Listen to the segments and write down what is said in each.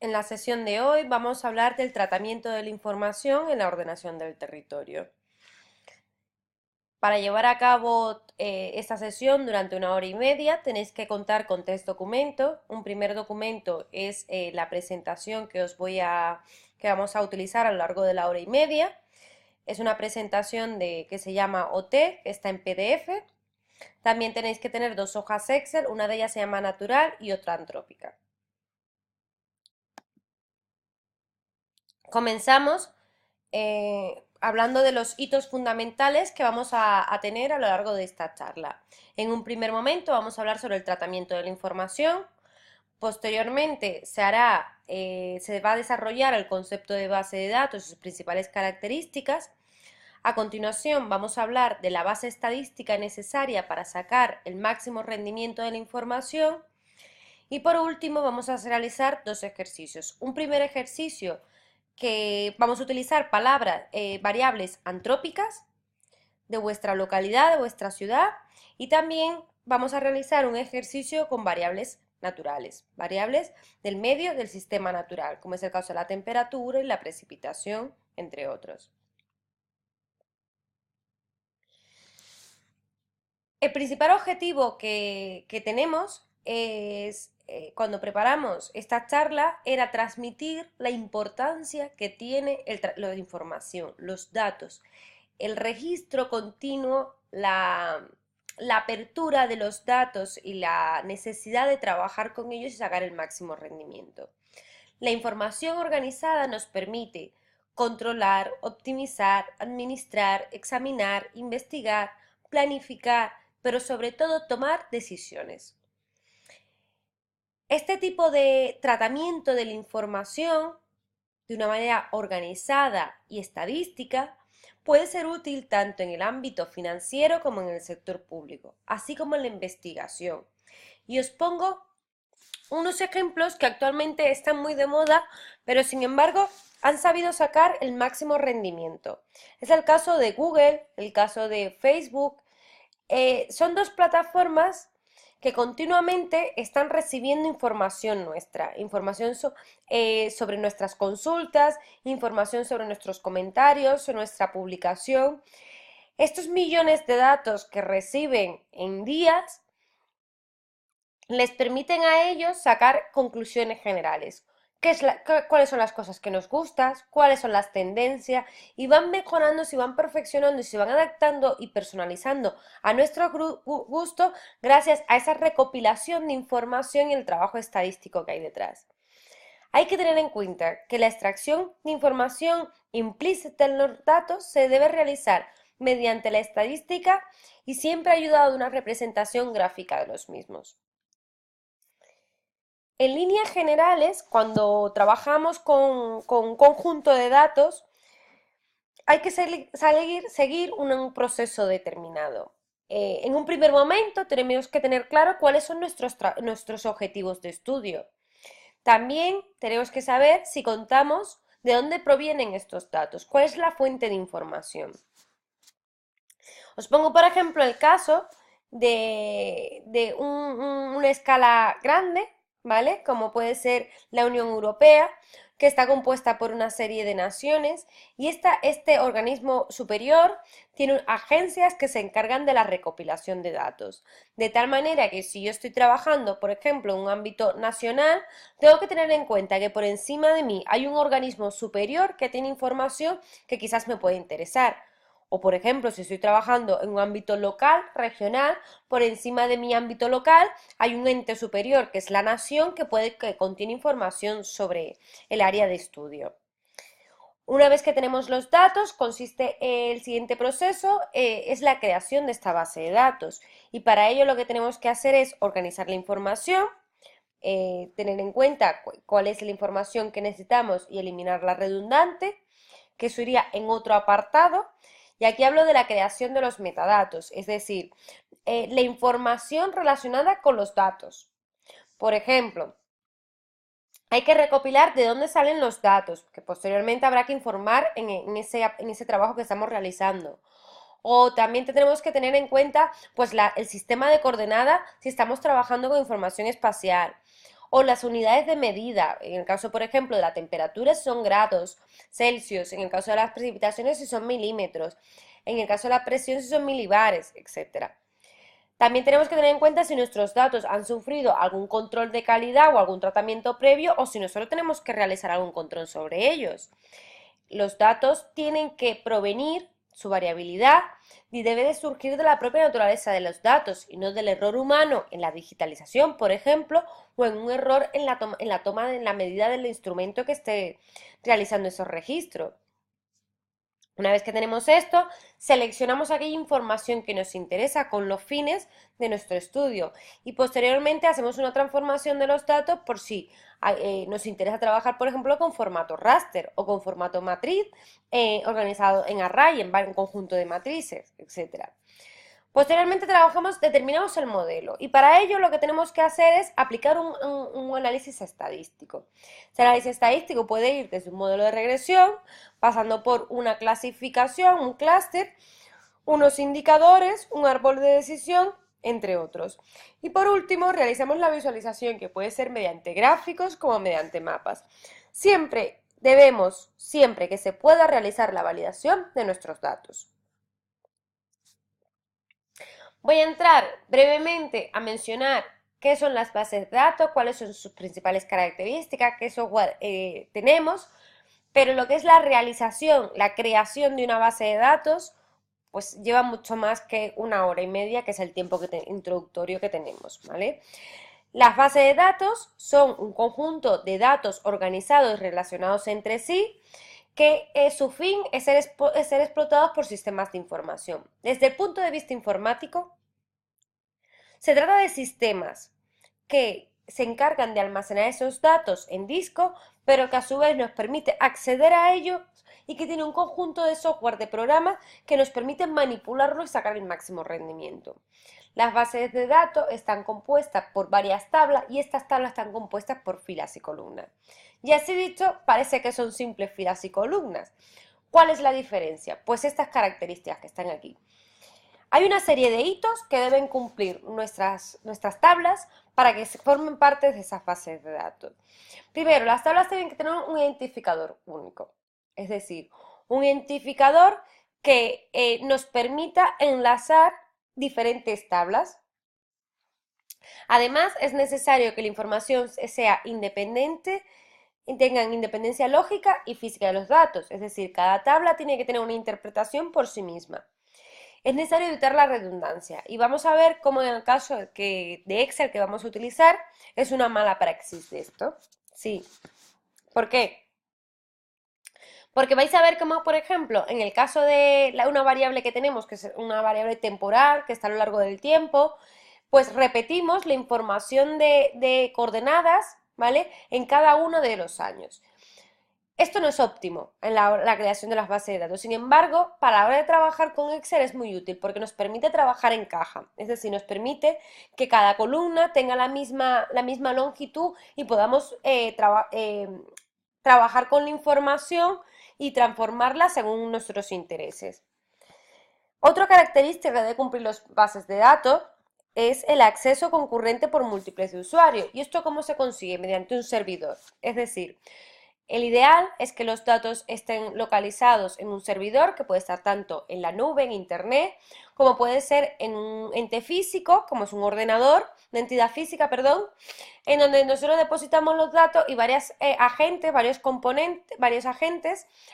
En la sesión de hoy vamos a hablar del tratamiento de la información en la ordenación del territorio. Para llevar a cabo esta sesión durante 1 hora y media tenéis que contar con 3 documentos. Un primer documento es la presentación que vamos a utilizar a lo largo de la 1 hora y media. Es una presentación que se llama OT, que está en PDF. También tenéis que tener 2 hojas Excel, una de ellas se llama natural y otra antrópica. Comenzamos hablando de los hitos fundamentales que vamos a tener a lo largo de esta charla. En un primer momento vamos a hablar sobre el tratamiento de la información. Posteriormente se va a desarrollar el concepto de base de datos y sus principales características. A continuación vamos a hablar de la base estadística necesaria para sacar el máximo rendimiento de la información. Y por último vamos a realizar 2 ejercicios. Un primer ejercicio que vamos a utilizar variables antrópicas de vuestra localidad, de vuestra ciudad, y también vamos a realizar un ejercicio con variables naturales, variables del medio del sistema natural, como es el caso de la temperatura y la precipitación, entre otros. El principal objetivo que tenemos es, cuando preparamos esta charla, era transmitir la importancia que tiene la información, los datos, el registro continuo, la apertura de los datos y la necesidad de trabajar con ellos y sacar el máximo rendimiento. La información organizada nos permite controlar, optimizar, administrar, examinar, investigar, planificar, pero sobre todo tomar decisiones. Este tipo de tratamiento de la información de una manera organizada y estadística puede ser útil tanto en el ámbito financiero como en el sector público, así como en la investigación. Y os pongo unos ejemplos que actualmente están muy de moda, pero sin embargo han sabido sacar el máximo rendimiento. Es el caso de Google, el caso de Facebook. Son dos plataformas que continuamente están recibiendo información nuestra, información sobre nuestras consultas, información sobre nuestros comentarios, sobre nuestra publicación. Estos millones de datos que reciben en días les permiten a ellos sacar conclusiones generales. ¿Cuáles son las cosas que nos gustan? ¿Cuáles son las tendencias? Y van mejorando, se van perfeccionando y se van adaptando y personalizando a nuestro gusto gracias a esa recopilación de información y el trabajo estadístico que hay detrás. Hay que tener en cuenta que la extracción de información implícita en los datos se debe realizar mediante la estadística y siempre ayudado de una representación gráfica de los mismos. En líneas generales, cuando trabajamos con un conjunto de datos, hay que seguir un proceso determinado. En un primer momento tenemos que tener claro cuáles son nuestros objetivos de estudio. También tenemos que saber si contamos de dónde provienen estos datos, cuál es la fuente de información. Os pongo, por ejemplo, el caso de una escala grande, ¿vale? Como puede ser la Unión Europea, que está compuesta por una serie de naciones y este organismo superior tiene agencias que se encargan de la recopilación de datos. De tal manera que si yo estoy trabajando, por ejemplo, en un ámbito nacional, tengo que tener en cuenta que por encima de mí hay un organismo superior que tiene información que quizás me puede interesar. O, por ejemplo, si estoy trabajando en un ámbito local, regional, por encima de mi ámbito local hay un ente superior, que es la nación, que contiene información sobre el área de estudio. Una vez que tenemos los datos, consiste el siguiente proceso, es la creación de esta base de datos. Y para ello lo que tenemos que hacer es organizar la información, tener en cuenta cuál es la información que necesitamos y eliminar la redundante, que eso iría en otro apartado. Y aquí hablo de la creación de los metadatos, es decir, la información relacionada con los datos. Por ejemplo, hay que recopilar de dónde salen los datos, que posteriormente habrá que informar en ese trabajo que estamos realizando. O también tenemos que tener en cuenta pues, el sistema de coordenada si estamos trabajando con información espacial. O las unidades de medida, en el caso, por ejemplo, de la temperatura si son grados Celsius, en el caso de las precipitaciones si son milímetros, en el caso de la presión si son milibares, etcétera. También tenemos que tener en cuenta si nuestros datos han sufrido algún control de calidad o algún tratamiento previo o si nosotros tenemos que realizar algún control sobre ellos. Los datos tienen que provenir, su variabilidad, y debe de surgir de la propia naturaleza de los datos y no del error humano en la digitalización, por ejemplo, o en un error en la toma, en la medida del instrumento que esté realizando esos registros. Una vez que tenemos esto, seleccionamos aquella información que nos interesa con los fines de nuestro estudio y posteriormente hacemos una transformación de los datos por si nos interesa trabajar, por ejemplo, con formato raster o con formato matriz organizado en array, en conjunto de matrices, etcétera. Posteriormente determinamos el modelo y para ello lo que tenemos que hacer es aplicar un análisis estadístico. Ese análisis estadístico puede ir desde un modelo de regresión, pasando por una clasificación, un clúster, unos indicadores, un árbol de decisión, entre otros. Y por último, realizamos la visualización que puede ser mediante gráficos como mediante mapas. Siempre que se pueda realizar la validación de nuestros datos. Voy a entrar brevemente a mencionar qué son las bases de datos, cuáles son sus principales características, qué software tenemos, pero lo que es la realización, la creación de una base de datos, pues lleva mucho más que 1 hora y media, que es el tiempo introductorio que tenemos, ¿vale? Las bases de datos son un conjunto de datos organizados y relacionados entre sí, que su fin es ser explotados por sistemas de información. Desde el punto de vista informático, se trata de sistemas que se encargan de almacenar esos datos en disco, pero que a su vez nos permite acceder a ellos y que tiene un conjunto de software de programas que nos permiten manipularlo y sacar el máximo rendimiento. Las bases de datos están compuestas por varias tablas y estas tablas están compuestas por filas y columnas. Y así dicho, parece que son simples filas y columnas. ¿Cuál es la diferencia? Pues estas características que están aquí. Hay una serie de hitos que deben cumplir nuestras tablas para que se formen parte de esas bases de datos. Primero, las tablas tienen que tener un identificador único, es decir, un identificador que nos permita enlazar diferentes tablas. Además, es necesario que la información sea independiente y tengan independencia lógica y física de los datos, es decir, cada tabla tiene que tener una interpretación por sí misma. Es necesario evitar la redundancia y vamos a ver cómo en el caso de Excel que vamos a utilizar es una mala praxis de esto. Sí. ¿Por qué? Porque vais a ver cómo, por ejemplo, en el caso de una variable que tenemos, que es una variable temporal, que está a lo largo del tiempo, pues repetimos la información de coordenadas, ¿vale? En cada uno de los años. Esto no es óptimo en la creación de las bases de datos, sin embargo, para la hora de trabajar con Excel es muy útil porque nos permite trabajar en caja, es decir, nos permite que cada columna tenga la misma longitud y podamos trabajar con la información y transformarla según nuestros intereses. Otra característica que debe cumplir las bases de datos es el acceso concurrente por múltiples de usuarios. ¿Y esto cómo se consigue? Mediante un servidor. Es decir, el ideal es que los datos estén localizados en un servidor que puede estar tanto en la nube, en internet, como puede ser en un ente físico, como es un ordenador, una entidad física, perdón, en donde nosotros depositamos los datos y varios agentes,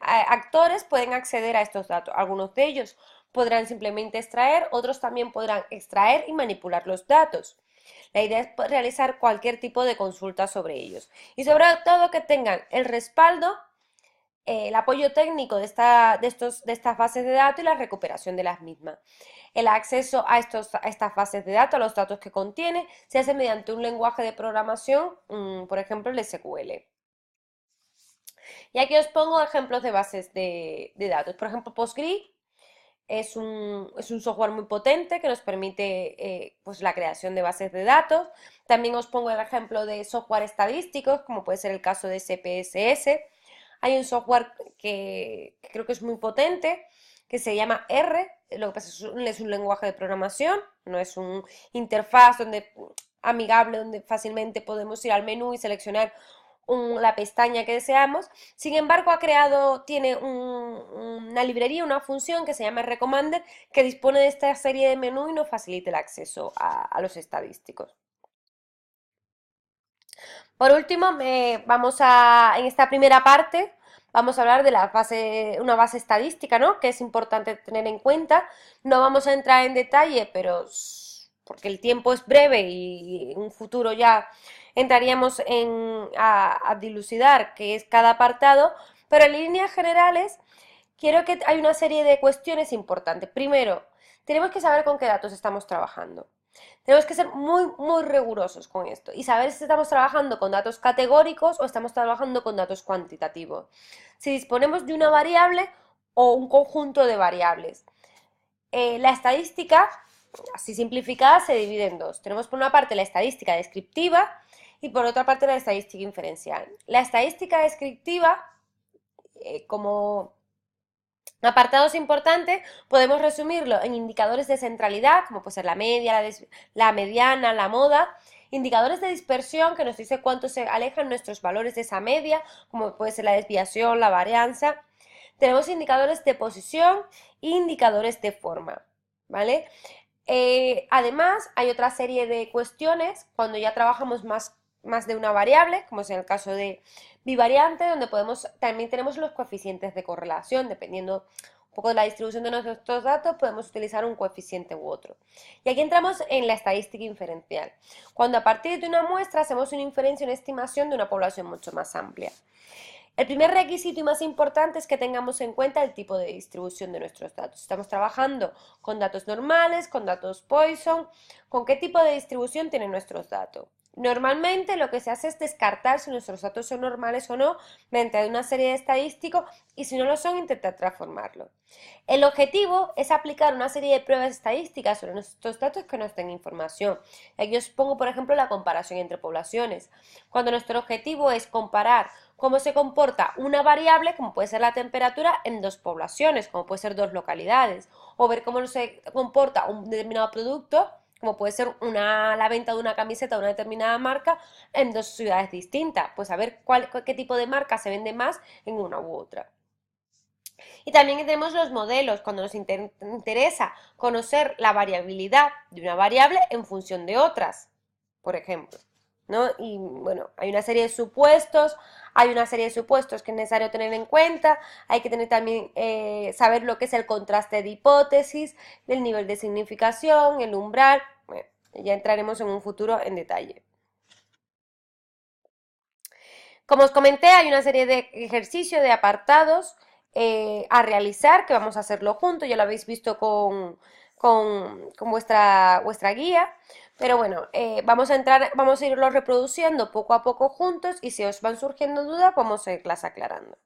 actores pueden acceder a estos datos. Algunos de ellos podrán simplemente extraer, otros también podrán extraer y manipular los datos. La idea es realizar cualquier tipo de consulta sobre ellos y sobre todo que tengan el respaldo, el apoyo técnico de estas bases de datos y la recuperación de las mismas. El acceso a estas bases de datos, a los datos que contiene, se hace mediante un lenguaje de programación, por ejemplo el SQL. Y aquí os pongo ejemplos de bases de datos. Por ejemplo, Postgre es un software muy potente que nos permite pues la creación de bases de datos. También os pongo el ejemplo de software estadísticos, como puede ser el caso de SPSS. Hay un software que creo que es muy potente, que se llama R. Lo que pasa es un lenguaje de programación, no es un interfaz donde amigable donde fácilmente podemos ir al menú y seleccionar la pestaña que deseamos. Sin embargo, tiene una librería, una función que se llama Recommender, que dispone de esta serie de menú y nos facilita el acceso a los estadísticos. Por último, en esta primera parte, vamos a hablar de una base estadística, ¿no? Que es importante tener en cuenta. No vamos a entrar en detalle, pero porque el tiempo es breve y en un futuro ya entraríamos a dilucidar qué es cada apartado, pero en líneas generales quiero que hay una serie de cuestiones importantes. Primero, tenemos que saber con qué datos estamos trabajando. Tenemos que ser muy, muy rigurosos con esto y saber si estamos trabajando con datos categóricos o estamos trabajando con datos cuantitativos. Si disponemos de una variable o un conjunto de variables. La estadística, así simplificada, se divide en dos. Tenemos por una parte la estadística descriptiva y por otra parte la estadística inferencial. La estadística descriptiva, como apartados importantes, podemos resumirlo en indicadores de centralidad, como puede ser la media, la mediana, la moda, indicadores de dispersión, que nos dice cuánto se alejan nuestros valores de esa media, como puede ser la desviación, la varianza. Tenemos indicadores de posición e indicadores de forma, ¿vale? Además, hay otra serie de cuestiones cuando ya trabajamos más de una variable, como es en el caso de bivariante, donde también tenemos los coeficientes de correlación, dependiendo un poco de la distribución de nuestros datos, podemos utilizar un coeficiente u otro. Y aquí entramos en la estadística inferencial, cuando a partir de una muestra hacemos una inferencia, una estimación de una población mucho más amplia. El primer requisito y más importante es que tengamos en cuenta el tipo de distribución de nuestros datos. Estamos trabajando con datos normales, con datos Poisson, con qué tipo de distribución tienen nuestros datos. Normalmente lo que se hace es descartar si nuestros datos son normales o no mediante una serie de estadísticos y si no lo son, intentar transformarlo. El objetivo es aplicar una serie de pruebas estadísticas sobre nuestros datos que nos den información. Aquí os pongo, por ejemplo, la comparación entre poblaciones. Cuando nuestro objetivo es comparar cómo se comporta una variable, como puede ser la temperatura, en dos poblaciones, como puede ser dos localidades, o ver cómo se comporta un determinado producto, como puede ser la venta de una camiseta de una determinada marca en dos ciudades distintas, pues a ver qué tipo de marca se vende más en una u otra. Y también tenemos los modelos, cuando nos interesa conocer la variabilidad de una variable en función de otras, por ejemplo, ¿no? Y bueno, hay una serie de supuestos, que es necesario tener en cuenta, hay que tener también, saber lo que es el contraste de hipótesis, el nivel de significación, el umbral, bueno, ya entraremos en un futuro en detalle. Como os comenté, hay una serie de ejercicios, de apartados a realizar, que vamos a hacerlo juntos, ya lo habéis visto con vuestra guía, pero bueno, vamos a irlo reproduciendo poco a poco juntos y si os van surgiendo dudas, vamos a irlas aclarando.